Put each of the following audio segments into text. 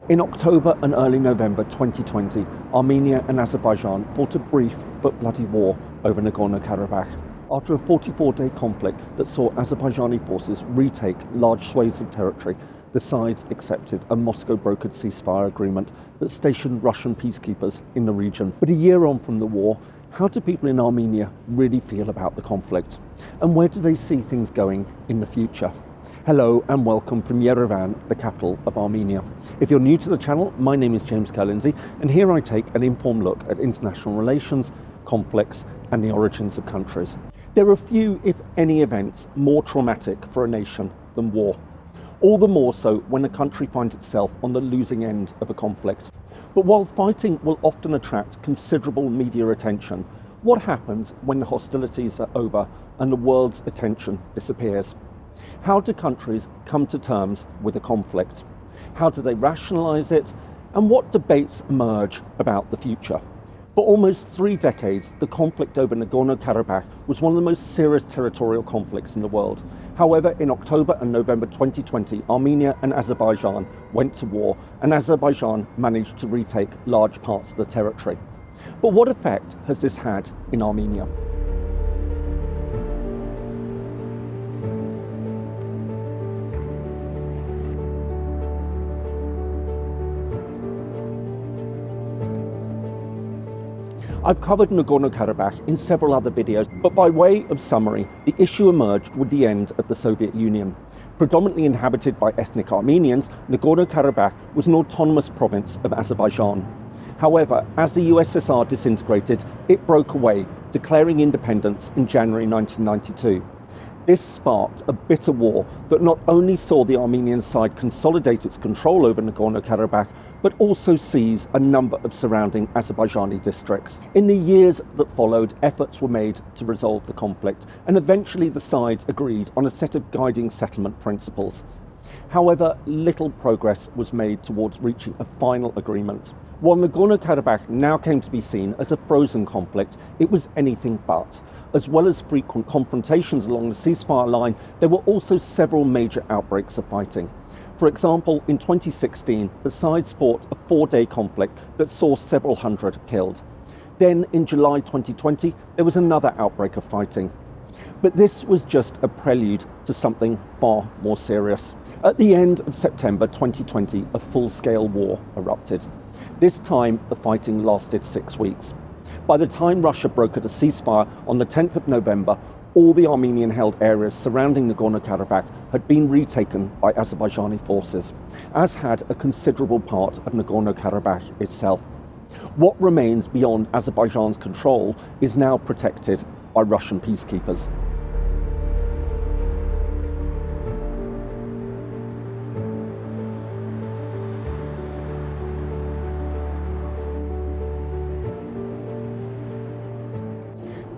In October and early November 2020, Armenia and Azerbaijan fought a brief but bloody war over Nagorno-Karabakh. After a 44-day conflict that saw Azerbaijani forces retake large swathes of territory, the sides accepted a Moscow-brokered ceasefire agreement that stationed Russian peacekeepers in the region. But a year on from the war, how do people in Armenia really feel about the conflict? And where do they see things going in the future? Hello and welcome from Yerevan, the capital of Armenia. If you're new to the channel, my name is James Kerr-Lindsay, and here I take an informed look at international relations, conflicts and the origins of countries. There are few, if any, events more traumatic for a nation than war. All the more so when a country finds itself on the losing end of a conflict. But while fighting will often attract considerable media attention, what happens when the hostilities are over and the world's attention disappears? How do countries come to terms with a conflict? How do they rationalise it? And what debates emerge about the future? For almost 3 decades, the conflict over Nagorno-Karabakh was one of the most serious territorial conflicts in the world. However, in October and November 2020, Armenia and Azerbaijan went to war, and Azerbaijan managed to retake large parts of the territory. But what effect has this had in Armenia? I've covered Nagorno-Karabakh in several other videos, but by way of summary, the issue emerged with the end of the Soviet Union. Predominantly inhabited by ethnic Armenians, Nagorno-Karabakh was an autonomous province of Azerbaijan. However, as the USSR disintegrated, it broke away, declaring independence in January 1992. This sparked a bitter war that not only saw the Armenian side consolidate its control over Nagorno-Karabakh, but also seize a number of surrounding Azerbaijani districts. In the years that followed, efforts were made to resolve the conflict, and eventually the sides agreed on a set of guiding settlement principles. However, little progress was made towards reaching a final agreement. While Nagorno-Karabakh now came to be seen as a frozen conflict, it was anything but. As well as frequent confrontations along the ceasefire line, there were also several major outbreaks of fighting. For example, in 2016, the sides fought a 4-day conflict that saw several hundred killed. Then, in July 2020, there was another outbreak of fighting. But this was just a prelude to something far more serious. At the end of September 2020, a full-scale war erupted. This time, the fighting lasted 6 weeks. By the time Russia brokered a ceasefire on the 10th of November, all the Armenian-held areas surrounding Nagorno-Karabakh had been retaken by Azerbaijani forces, as had a considerable part of Nagorno-Karabakh itself. What remains beyond Azerbaijan's control is now protected by Russian peacekeepers.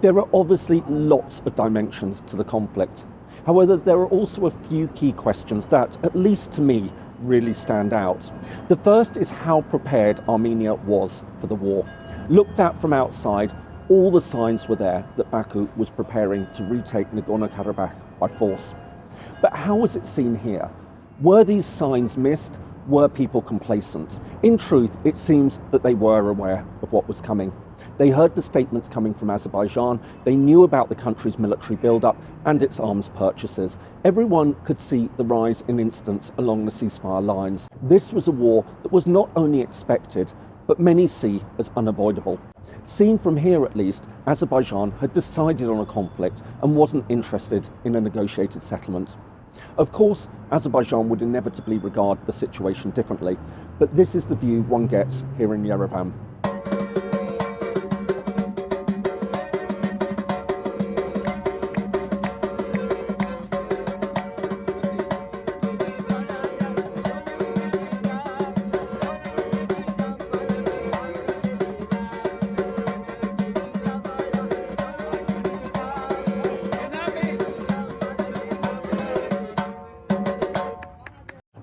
There are obviously lots of dimensions to the conflict. However, there are also a few key questions that, at least to me, really stand out. The first is how prepared Armenia was for the war. Looked at from outside, all the signs were there that Baku was preparing to retake Nagorno-Karabakh by force. But how was it seen here? Were these signs missed? Were people complacent? In truth, it seems that they were aware of what was coming. They heard the statements coming from Azerbaijan, they knew about the country's military build-up and its arms purchases. Everyone could see the rise in incidents along the ceasefire lines. This was a war that was not only expected, but many see as unavoidable. Seen from here at least, Azerbaijan had decided on a conflict and wasn't interested in a negotiated settlement. Of course, Azerbaijan would inevitably regard the situation differently, but this is the view one gets here in Yerevan.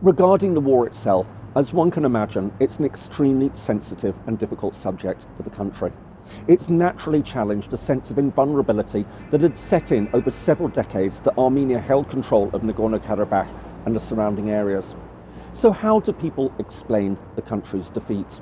Regarding the war itself, as one can imagine, it's an extremely sensitive and difficult subject for the country. It's naturally challenged a sense of invulnerability that had set in over several decades that Armenia held control of Nagorno-Karabakh and the surrounding areas. So how do people explain the country's defeat?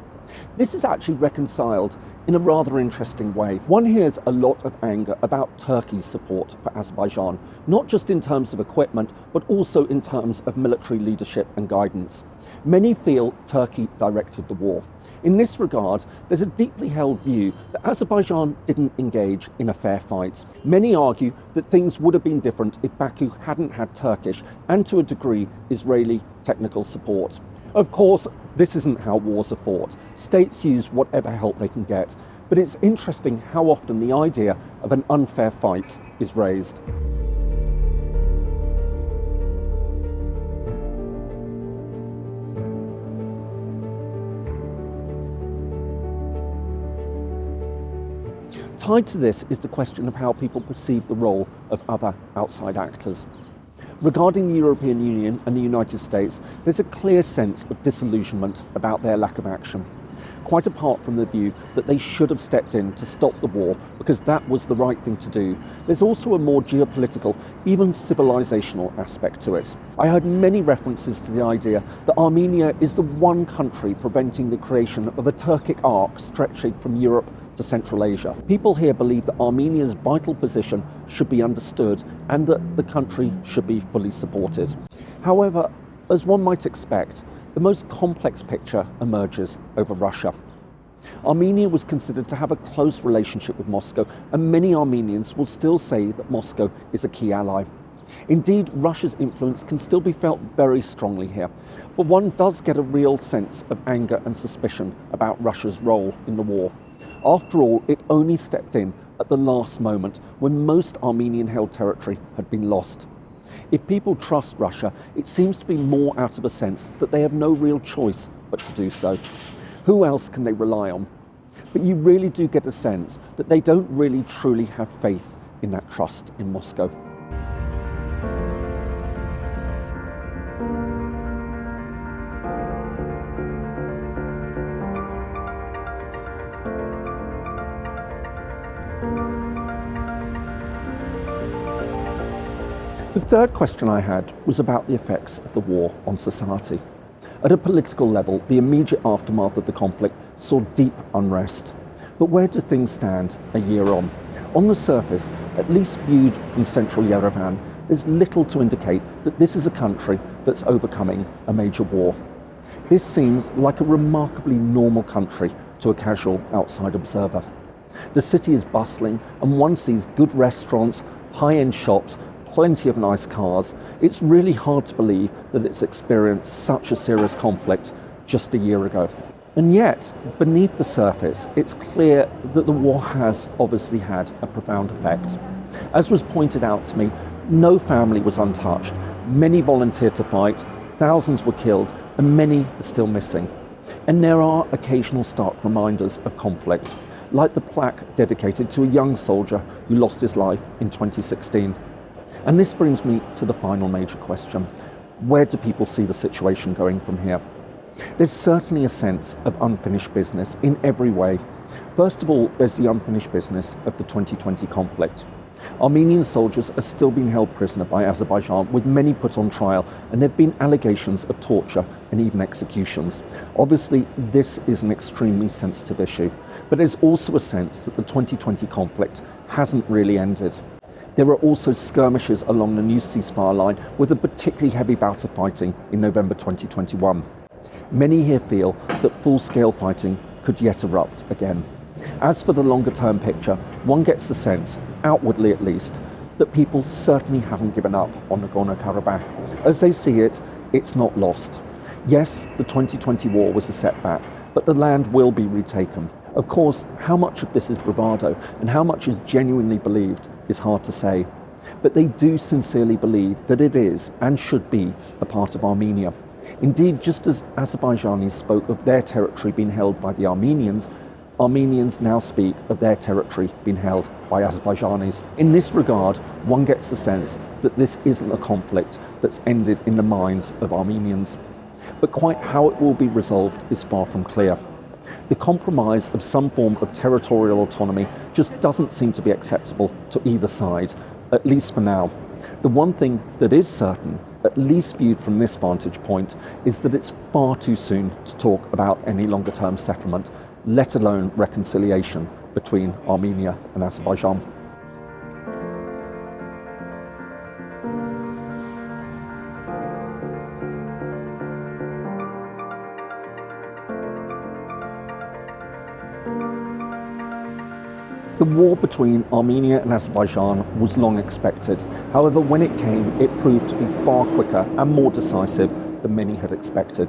This is actually reconciled in a rather interesting way. One hears a lot of anger about Turkey's support for Azerbaijan, not just in terms of equipment, but also in terms of military leadership and guidance. Many feel Turkey directed the war. In this regard, there's a deeply held view that Azerbaijan didn't engage in a fair fight. Many argue that things would have been different if Baku hadn't had Turkish and, to a degree, Israeli technical support. Of course, this isn't how wars are fought. States use whatever help they can get. But it's interesting how often the idea of an unfair fight is raised. Tied to this is the question of how people perceive the role of other outside actors. Regarding the European Union and the United States, there's a clear sense of disillusionment about their lack of action, quite apart from the view that they should have stepped in to stop the war because that was the right thing to do. There's also a more geopolitical, even civilizational aspect to it. I heard many references to the idea that Armenia is the one country preventing the creation of a Turkic arc stretching from Europe to Central Asia. People here believe that Armenia's vital position should be understood and that the country should be fully supported. However, as one might expect, the most complex picture emerges over Russia. Armenia was considered to have a close relationship with Moscow, and many Armenians will still say that Moscow is a key ally. Indeed, Russia's influence can still be felt very strongly here, but one does get a real sense of anger and suspicion about Russia's role in the war. After all, it only stepped in at the last moment when most Armenian-held territory had been lost. If people trust Russia, it seems to be more out of a sense that they have no real choice but to do so. Who else can they rely on? But you really do get a sense that they don't really truly have faith in that trust in Moscow. The third question I had was about the effects of the war on society. At a political level, the immediate aftermath of the conflict saw deep unrest. But where do things stand a year on? On the surface, at least viewed from central Yerevan, there's little to indicate that this is a country that's overcoming a major war. This seems like a remarkably normal country to a casual outside observer. The city is bustling, and one sees good restaurants, high-end shops, plenty of nice cars. It's really hard to believe that it's experienced such a serious conflict just a year ago. And yet, beneath the surface, it's clear that the war has obviously had a profound effect. As was pointed out to me, no family was untouched. Many volunteered to fight, thousands were killed, and many are still missing. And there are occasional stark reminders of conflict, like the plaque dedicated to a young soldier who lost his life in 2016. And this brings me to the final major question. Where do people see the situation going from here? There's certainly a sense of unfinished business in every way. First of all, there's the unfinished business of the 2020 conflict. Armenian soldiers are still being held prisoner by Azerbaijan, with many put on trial, and there have been allegations of torture and even executions. Obviously, this is an extremely sensitive issue, but there's also a sense that the 2020 conflict hasn't really ended. There are also skirmishes along the new ceasefire line, with a particularly heavy bout of fighting in November 2021. Many here feel that full-scale fighting could yet erupt again. As for the longer-term picture, one gets the sense, outwardly at least, that people certainly haven't given up on Nagorno-Karabakh. As they see it, it's not lost. Yes, the 2020 war was a setback, but the land will be retaken. Of course, how much of this is bravado and how much is genuinely believed is hard to say. But they do sincerely believe that it is and should be a part of Armenia. Indeed, just as Azerbaijanis spoke of their territory being held by the Armenians, Armenians now speak of their territory being held by Azerbaijanis. In this regard, one gets the sense that this isn't a conflict that's ended in the minds of Armenians. But quite how it will be resolved is far from clear. The compromise of some form of territorial autonomy just doesn't seem to be acceptable to either side, at least for now. The one thing that is certain, at least viewed from this vantage point, is that it's far too soon to talk about any longer-term settlement, let alone reconciliation between Armenia and Azerbaijan. The war between Armenia and Azerbaijan was long expected. However, when it came, it proved to be far quicker and more decisive than many had expected.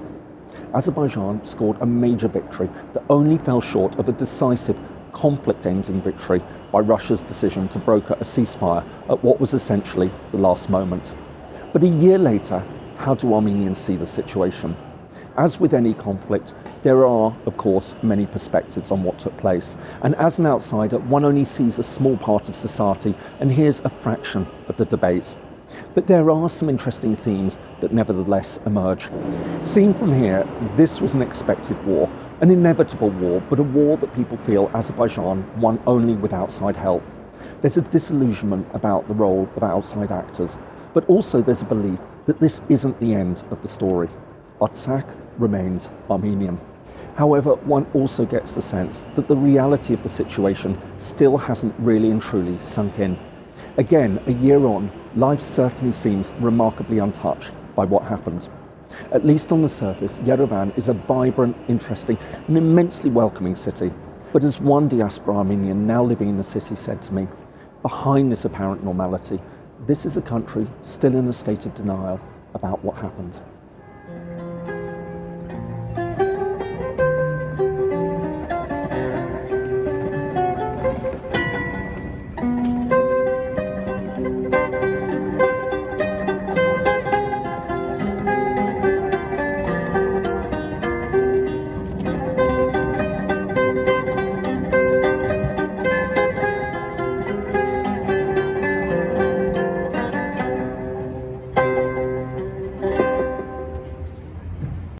Azerbaijan scored a major victory that only fell short of a decisive conflict-ending victory by Russia's decision to broker a ceasefire at what was essentially the last moment. But a year later, how do Armenians see the situation? As with any conflict, there are, of course, many perspectives on what took place, and as an outsider, one only sees a small part of society and hears a fraction of the debate. But there are some interesting themes that nevertheless emerge. Seen from here, this was an expected war, an inevitable war, but a war that people feel Azerbaijan won only with outside help. There's a disillusionment about the role of outside actors, but also there's a belief that this isn't the end of the story. Artsakh remains Armenian. However, one also gets the sense that the reality of the situation still hasn't really and truly sunk in. Again, a year on, life certainly seems remarkably untouched by what happened. At least on the surface, Yerevan is a vibrant, interesting, and immensely welcoming city. But as one diaspora Armenian now living in the city said to me, behind this apparent normality, this is a country still in a state of denial about what happened.